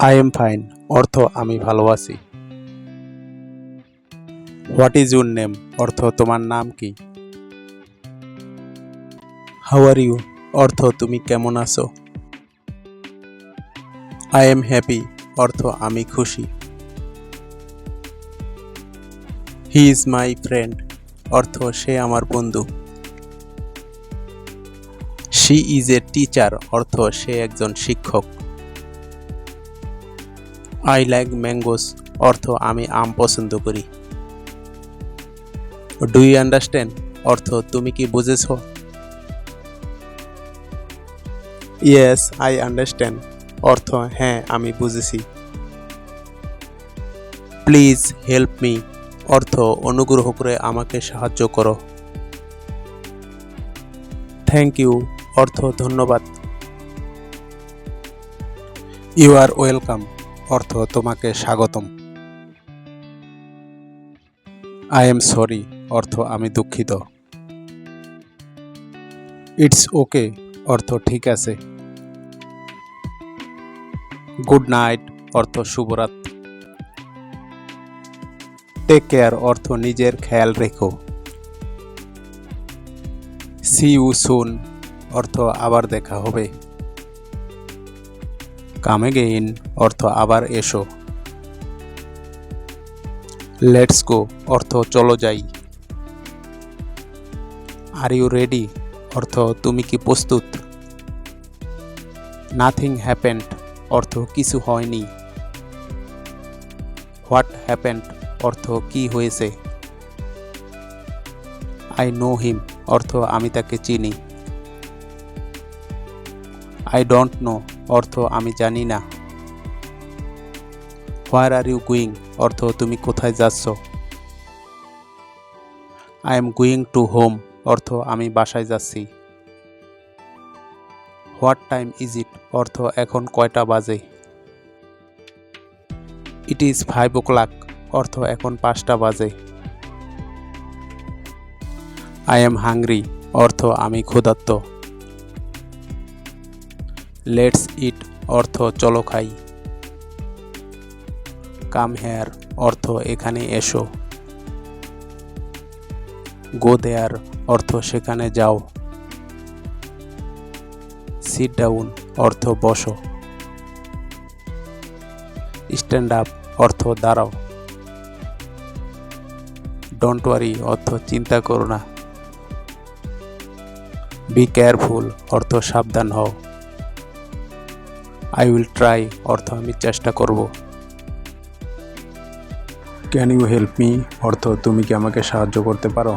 I am fine অর্থ আমি ভালো আছি। হোয়াট ইজ ইউর নেম অর্থ তোমার নাম কি। হাউ আর ইউ অর্থ তুমি কেমন আছো। আই এম হ্যাপি অর্থ আমি খুশি। হি ইজ মাই ফ্রেন্ড অর্থ সে আমার বন্ধু। শি ইজ এ টিচার অর্থ সে একজন শিক্ষক। আই লাইক ম্যাঙ্গোস অর্থ আমি আম পছন্দ করি। ডু ইউ আন্ডারস্ট্যান্ড অর্থ তুমি কি বুঝেছো। ইয়েস আই আন্ডারস্ট্যান্ড অর্থ হ্যাঁ আমি বুঝেছি। প্লিজ হেল্প মি অর্থ অনুগ্রহ করে আমাকে সাহায্য করো। থ্যাংক ইউ অর্থ ধন্যবাদ। ইউ আর ওয়েলকাম অর্থ তোমাকে স্বাগতম। আই এম সরি অর্থ আমি দুঃখিত। ইটস ওকে অর্থ ঠিক আছে। গুড নাইট অর্থ শুভরাত। টেক কেয়ার অর্থ নিজের খেয়াল রেখো। সি ইউ সুন অর্থ আবার দেখা হবে। কাম এগেইন অর্থ আবার এসো। লেটস গো অর্থ চলো যাই। আর ইউ রেডি অর্থ তুমি কি প্রস্তুত। নাথিং হ্যাপেন্ড অর্থ কিছু হয়নি। হোয়াট হ্যাপেন্ড অর্থ কি হয়েছে। আই নো হিম অর্থ আমি তাকে চিনি। আই ডোন্ট নো অর্থ আমি জানি না। হোয়ার আর ইউ গোয়িং অর্থ তুমি কোথায় যাচ্ছ। I am going to home অর্থ আমি বাসায় যাচ্ছি। হোয়াট টাইম ইজ ইট অর্থ এখন কয়টা বাজে। ইট ইজ 5 o'clock অর্থ এখন 5টা বাজে। আই এম হাংরি অর্থ আমি ক্ষুধার্ত। লেটস ইট অর্থ চলো খাই। কাম হেয়ার অর্থ এখানে এসো। গো দেয়ার অর্থ সেখানে যাও। সিট ডাউন অর্থ বসো। স্ট্যান্ড আপ অর্থ দাঁড়াও। ডোন্ট ওয়ারি অর্থ চিন্তা করো না। বি কেয়ারফুল অর্থ সাবধান হও। আই উইল ট্রাই অর্থ আমি চেষ্টা করব। ক্যান ইউ হেল্প মি অর্থ তুমি কি আমাকে সাহায্য করতে পারো।